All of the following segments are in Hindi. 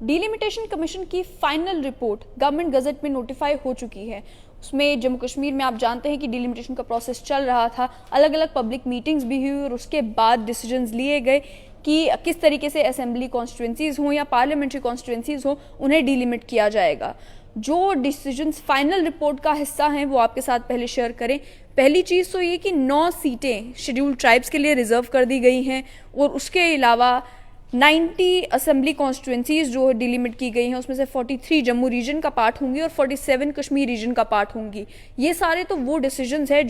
डिलिमिटेशन कमीशन की फाइनल रिपोर्ट गवर्नमेंट गजट में नोटिफाई हो चुकी है। उसमें जम्मू कश्मीर में आप जानते हैं कि डिलिमिटेशन का प्रोसेस चल रहा था, अलग अलग पब्लिक मीटिंग्स भी हुई और उसके बाद डिसीजंस लिए गए कि किस तरीके से असेंबली कॉन्स्टिट्यूंसीज हों या पार्लियामेंट्री कॉन्स्टिट्यूंसीज हों, उन्हें डिलिमिट किया जाएगा। जो डिसीजंस फाइनल रिपोर्ट का हिस्सा हैं वो आपके साथ पहले शेयर करें। पहली चीज़ तो ये कि 9 सीटें शेड्यूल्ड ट्राइब्स के लिए रिजर्व कर दी गई हैं और उसके अलावा 90 असेंबली कॉन्स्टिट्यूंसीज जो डिलिमिट की गई हैं उसमें से 43 जम्मू रीजन का पार्ट होंगी और 47 कश्मीर रीजन का पार्ट होंगी। ये सारे तो वो डिसीजंस है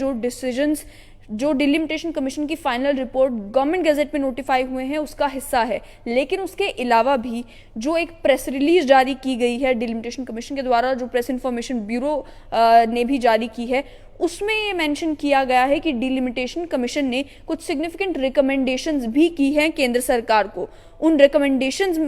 जो डिलिमिटेशन कमीशन की फाइनल रिपोर्ट गवर्नमेंट गजट में नोटिफाई हुए हैं उसका हिस्सा है। लेकिन उसके अलावा भी जो एक प्रेस रिलीज जारी की गई है डिलिमिटेशन कमीशन के द्वारा, जो प्रेस इंफॉर्मेशन ब्यूरो ने भी जारी की है, उसमें ये मेंशन किया गया है कि डिलिमिटेशन कमीशन ने कुछ सिग्निफिकेंट रिकमेंडेशंस भी की हैं केंद्र सरकार को। उन रिकमेंडेशंस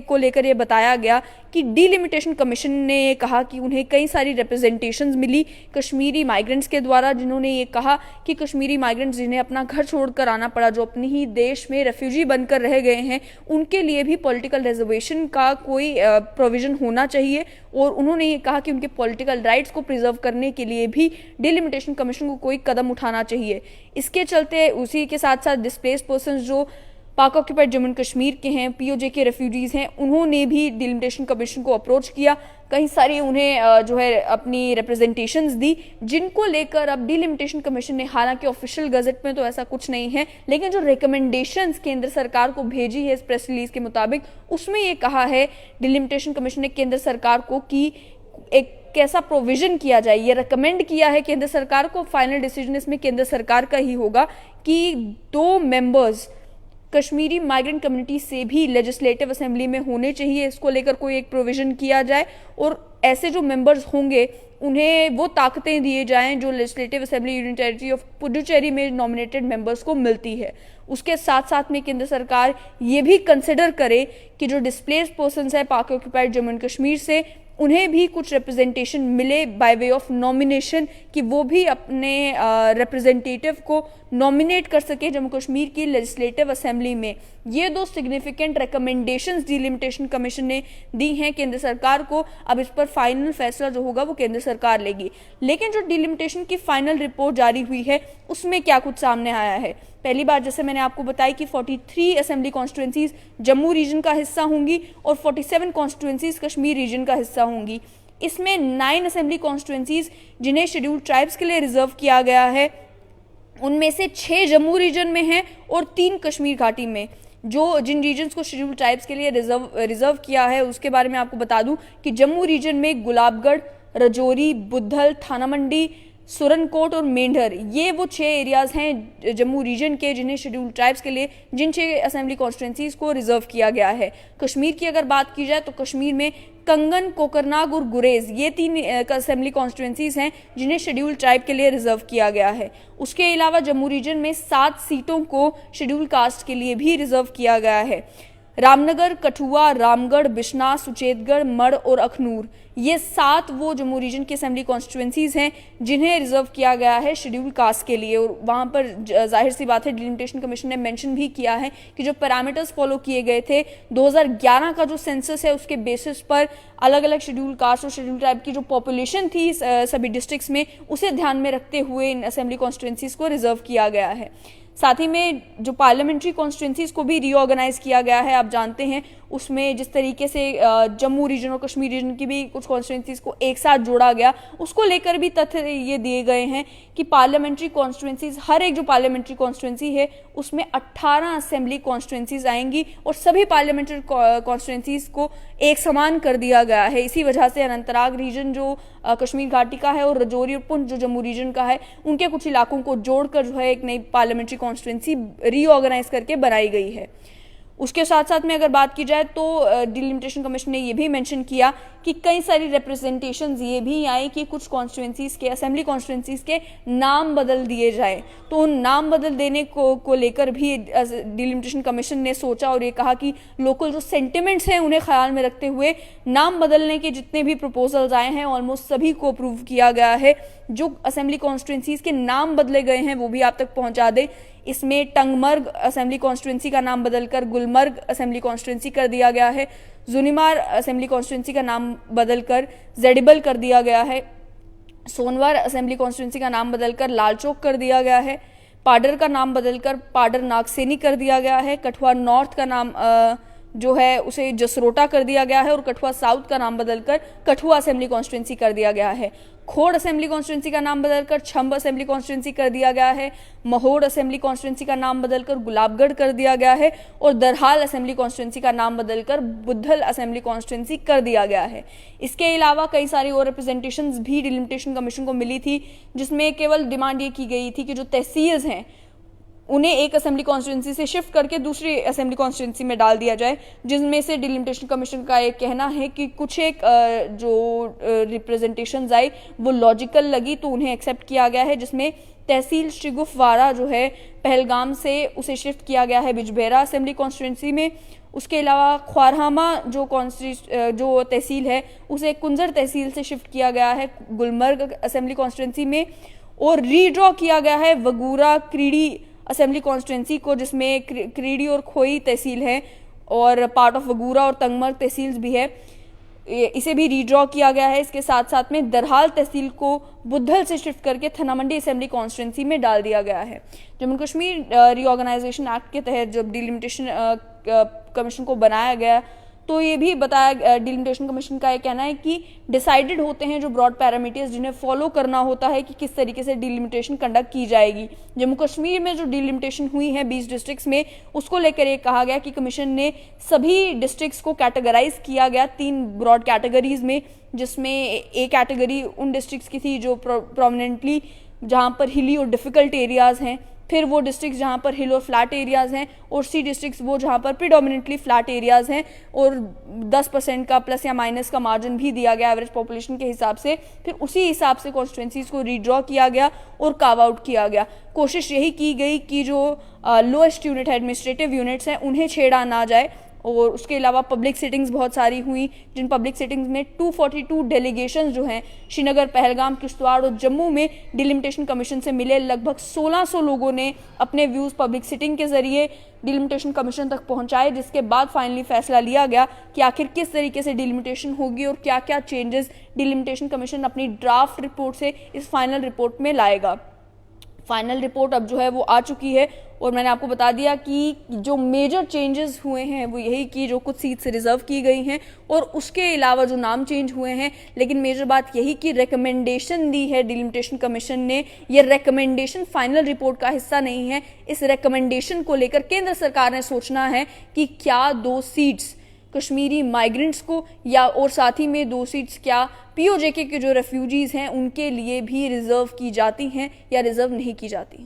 को लेकर ये बताया गया कि डिलिमिटेशन कमीशन ने ये कहा कि उन्हें कई सारी रिप्रेजेंटेशंस मिली कश्मीरी माइग्रेंट्स के द्वारा, जिन्होंने ये कहा कि कश्मीरी माइग्रेंट्स जिन्हें अपना घर छोड़कर आना पड़ा, जो अपने ही देश में रेफ्यूजी बनकर रह गए हैं, उनके लिए भी पॉलिटिकल रिजर्वेशन का कोई प्रोविजन होना चाहिए। और उन्होंने ये कहा कि उनके पॉलिटिकल राइट्स को प्रिजर्व करने के लिए भी डिलिमिटेशन कमीशन को कोई कदम उठाना चाहिए। इसके चलते उसी के साथ साथ डिस्प्लेस्ड पर्सन्स जो पाक ऑक्यूपाइड जम्मू एंड कश्मीर के हैं, पीओजे के रेफ्यूजीज हैं, उन्होंने भी डिलिमिटेशन कमीशन को अप्रोच किया। कई सारी उन्हें जो है अपनी रिप्रेजेंटेशंस दी, जिनको लेकर अब डिलिमिटेशन कमीशन ने, हालांकि ऑफिशियल गजट में तो ऐसा कुछ नहीं है, लेकिन जो रिकमेंडेशंस केंद्र सरकार को भेजी है इस प्रेस रिलीज के मुताबिक, उसमें ये कहा है डिलिमिटेशन कमीशन ने केंद्र सरकार को कि एक कैसा प्रोविजन किया जाए। ये रिकमेंड किया है केंद्र सरकार को, फाइनल डिसीजन इसमें केंद्र सरकार का ही होगा कि 2 मेंबर्स कश्मीरी माइग्रेंट कम्युनिटी से भी लेजिस्लेटिव असेंबली में होने चाहिए। इसको लेकर कोई एक प्रोविजन किया जाए और ऐसे जो मेंबर्स होंगे उन्हें वो ताकतें दिए जाएं जो legislative assembly union territory of Puducherry में नॉमिनेटेड मेंबर्स को मिलती है। उसके साथ साथ में केंद्र सरकार ये भी कंसिडर करे कि जो डिस्प्लेस्ड पर्सन्स है पाक ऑक्यूपाइड जम्मू एंड कश्मीर से, उन्हें भी कुछ रिप्रेजेंटेशन मिले बाय वे ऑफ नॉमिनेशन, कि वो भी अपने रिप्रेजेंटेटिव को नॉमिनेट कर सके जम्मू कश्मीर की लेजिस्लेटिव असेंबली में। ये 2 सिग्निफिकेंट रिकमेंडेशंस डिलिमिटेशन कमीशन ने दी हैं केंद्र सरकार को। अब इस पर फाइनल फैसला जो होगा वो केंद्र सरकार लेगी। लेकिन जो डिलिमिटेशन की फाइनल रिपोर्ट जारी हुई है उसमें क्या कुछ सामने आया है। पहली बार जैसे मैंने आपको बताया कि 43 असेंबली कॉन्स्टिट्यूंसीज जम्मू रीजन का हिस्सा होंगी और 47 कॉन्स्टिट्यूंसीज कश्मीर रीजन का हिस्सा होंगी। इसमें 9 असेंबली कॉन्स्टिट्यूंसीज जिन्हें शेड्यूल्ड ट्राइब्स के लिए रिजर्व किया गया है, उनमें से 6 जम्मू रीजन में हैं और 3 कश्मीर घाटी में। जिन रीजन्स को शेड्यूल्ड ट्राइब्स के लिए रिजर्व किया है उसके बारे में आपको बता दूं कि जम्मू रीजन में गुलाबगढ़, रजौरी, बुद्धल, थाना मंडी, सुरनकोट और मेंढर, ये वो 6 एरियाज हैं जम्मू रीजन के जिन्हें शेड्यूल्ड ट्राइब्स के लिए, जिन 6 असेंबली कॉन्स्टिट्यूंसीज को रिजर्व किया गया है। कश्मीर की अगर बात की जाए तो कश्मीर में कंगन, कोकरनाग और गुरेज, ये 3 असेंबली कॉन्स्टिट्यूंसीज हैं जिन्हें शेड्यूल्ड ट्राइब के लिए रिजर्व किया गया है। उसके अलावा जम्मू रीजन में 7 सीटों को शेड्यूल्ड कास्ट के लिए भी रिजर्व किया गया है। रामनगर, कठुआ, रामगढ़, बिश्नाह, सुचेतगढ़, मढ़ और अखनूर, ये 7 वो जम्मू रीजन की असेंबली कॉन्स्टिट्यूंसीज हैं जिन्हें रिजर्व किया गया है शेड्यूल्ड कास्ट के लिए। और वहाँ पर जाहिर सी बात है डिलिमिटेशन कमीशन ने मेंशन भी किया है कि जो पैरामीटर्स फॉलो किए गए थे 2011 का जो सेंसस है उसके बेसिस पर अलग अलग शेड्यूल्ड कास्ट और शेड्यूल्ड ट्राइब की जो पॉपुलेशन थी सभी डिस्ट्रिक्ट्स में, उसे ध्यान में रखते हुए इन असेंबली कॉन्स्टिट्यूंसीज को रिजर्व किया गया है। साथ ही में जो पार्लियामेंट्री कॉन्स्टिट्यूंसीज को भी रीऑर्गेनाइज किया गया है, आप जानते हैं उसमें जिस तरीके से जम्मू रीजन और कश्मीर रीजन की भी कुछ कॉन्स्टिट्यूंसीज को एक साथ जोड़ा गया, उसको लेकर भी तथ्य ये दिए गए हैं कि पार्लियामेंट्री कॉन्स्टिट्यूंसीज, हर एक जो पार्लियामेंट्री कॉन्स्टिट्यूंसी है उसमें 18 असेंबली कॉन्स्टिट्यूंसीज आएंगी और सभी पार्लियामेंट्री कॉन्स्टिट्यूंसीज को एक समान कर दिया गया है। इसी वजह से अनंतनाग रीजन जो कश्मीर घाटी का है और रजौरी और पुंछ जो जम्मू रीजन का है, उनके कुछ इलाकों को जोड़कर जो है एक नई पार्लियामेंट्री कॉन्स्टिट्यूंसी रीऑर्गेनाइज करके बनाई गई है। उसके साथ साथ में अगर बात की जाए तो डिलिमिटेशन कमीशन ने ये भी मेंशन किया कि कई सारी रिप्रेजेंटेशंस ये भी आई कि कुछ कॉन्स्टिट्यूंसीज के, असेंबली कॉन्स्टिट्यूंसीज के नाम बदल दिए जाए। तो उन नाम बदल देने को लेकर भी डिलिमिटेशन कमीशन ने सोचा और ये कहा कि लोकल जो सेंटिमेंट्स हैं उन्हें ख्याल में रखते हुए नाम बदलने के जितने भी प्रपोजल्स आए हैं ऑलमोस्ट सभी को अप्रूव किया गया है। जो असेंबली कॉन्स्टिट्यूंसीज के नाम बदले गए हैं वो भी आप तक पहुंचा दें। इसमें टंगमर्ग असेंबली कॉन्स्टिट्यूंसी का नाम बदलकर गुलमर्ग असेंबली कॉन्स्टिट्यूंसी कर दिया गया है। जुनिमार असेंबली कॉन्स्टिट्यूंसी का नाम बदलकर जेडिबल कर दिया गया है। सोनवार असेंबली कॉन्स्टिट्यूंसी का नाम बदलकर लालचौक कर दिया गया है। पाडर का नाम बदलकर पाडर नागसेनी कर दिया गया है। कठुआ नॉर्थ का नाम जो है उसे जसरोटा कर दिया गया है और कठुआ साउथ का नाम बदलकर कठुआ असेंबली कॉन्स्टिट्यूंसी कर दिया गया है। खोड़ असेंबली कॉन्स्टिट्यूंसी का नाम बदलकर छंब असेंबली कॉन्स्टिट्यूंसी कर दिया गया है। महोड़ असेंबली कॉन्स्टिट्यूंसी का नाम बदलकर गुलाबगढ़ कर दिया गया है और दरहाल असेंबली कॉन्स्टिट्यूंसी का नाम बदलकर बुद्धल असेंबली कॉन्स्टिट्यूंसी कर दिया गया है। इसके अलावा कई सारी और रिप्रेजेंटेशंस भी डिलिमिटेशन कमीशन को मिली थी, जिसमें केवल डिमांड ये की गई थी कि जो तहसील्स हैं उन्हें एक असेंबली कॉन्स्टिट्यूंसी से शिफ्ट करके दूसरी असेंबली कॉन्स्टिट्यूंसी में डाल दिया जाए, जिनमें से डिलिमिटेशन कमीशन का एक कहना है कि कुछ एक जो रिप्रेजेंटेशंस आई वो लॉजिकल लगी तो उन्हें एक्सेप्ट किया गया है, जिसमें तहसील शिगुफवाड़ा जो है पहलगाम से उसे शिफ्ट किया गया है बिजबेहरा असेंबली कॉन्स्टिट्यूंसी में। उसके अलावा ख्वारहामा जो तहसील है उसे कुंजर तहसील से शिफ्ट किया गया है गुलमर्ग असेंबली कॉन्स्टिट्यूंसी में और रीड्रॉ किया गया है वगूरा क्रीडी असेंबली कॉन्स्टिट्यूंसी को, जिसमें क्रीडी और खोई तहसील है और पार्ट ऑफ वगूरा और तंगमर्ग तहसील्स भी है, इसे भी रीड्रॉ किया गया है। इसके साथ साथ में दरहाल तहसील को बुद्धल से शिफ्ट करके थनामंडी असेंबली कॉन्स्टिट्यूंसी में डाल दिया गया है। जम्मू कश्मीर रीऑर्गेनाइजेशन एक्ट के तहत जब डिलिमिटेशन कमीशन को बनाया गया तो ये भी बताया, डिलिमिटेशन कमीशन का ये कहना है कि डिसाइडेड होते हैं जो ब्रॉड पैरामीटर्स जिन्हें फॉलो करना होता है कि किस तरीके से डिलिमिटेशन कंडक्ट की जाएगी। जम्मू कश्मीर में जो डिलिमिटेशन हुई है 20 डिस्ट्रिक्ट्स में, उसको लेकर ये कहा गया कि कमीशन ने सभी डिस्ट्रिक्ट्स को कैटेगराइज किया गया 3 ब्रॉड कैटेगरीज में, जिसमें ए कैटेगरी उन डिस्ट्रिक्ट्स की थी जो प्रोमिनेंटली जहाँ पर हिली और डिफिकल्ट एरियाज हैं, फिर वो डिस्ट्रिक्ट्स जहाँ पर हिल और फ्लैट एरियाज़ हैं, और सी डिस्ट्रिक्ट्स वो जहाँ पर प्रीडोमिनेंटली फ्लैट एरियाज़ हैं और 10% का प्लस या माइनस का मार्जिन भी दिया गया एवरेज पॉपुलेशन के हिसाब से। फिर उसी हिसाब से कॉन्स्टिट्यूंसीज को रीड्रॉ किया गया और कार्व आउट किया गया। कोशिश यही की गई कि जो लोएस्ट यूनिट है, एडमिनिस्ट्रेटिव यूनिट्स हैं, उन्हें छेड़ा ना जाए। और उसके अलावा पब्लिक सिटिंग्स बहुत सारी हुई, जिन पब्लिक सिटिंग्स में 242 डेलीगेशन जो हैं श्रीनगर, पहलगाम, किश्तवाड़ और जम्मू में डिलिमिटेशन कमीशन से मिले। लगभग 1600 लोगों ने अपने व्यूज़ पब्लिक सिटिंग के जरिए डिलिमिटेशन कमीशन तक पहुंचाए, जिसके बाद फाइनली फैसला लिया गया कि आखिर किस तरीके से डिलिमिटेशन होगी और क्या क्या चेंजेस डिलिमिटेशन कमीशन अपनी ड्राफ्ट रिपोर्ट से इस फाइनल रिपोर्ट में लाएगा। फाइनल रिपोर्ट अब जो है वो आ चुकी है और मैंने आपको बता दिया कि जो मेजर चेंजेस हुए हैं वो यही कि जो कुछ सीट्स रिजर्व की गई हैं और उसके अलावा जो नाम चेंज हुए हैं, लेकिन मेजर बात यही कि रिकमेंडेशन दी है डिलिमिटेशन कमीशन ने। ये रिकमेंडेशन फाइनल रिपोर्ट का हिस्सा नहीं है। इस रिकमेंडेशन को लेकर केंद्र सरकार ने सोचना है कि क्या 2 सीट्स कश्मीरी माइग्रेंट्स को या और साथ ही में 2 सीट्स क्या पीओजेके के जो रेफ्यूजीज हैं उनके लिए भी रिजर्व की जाती हैं या रिजर्व नहीं की जाती।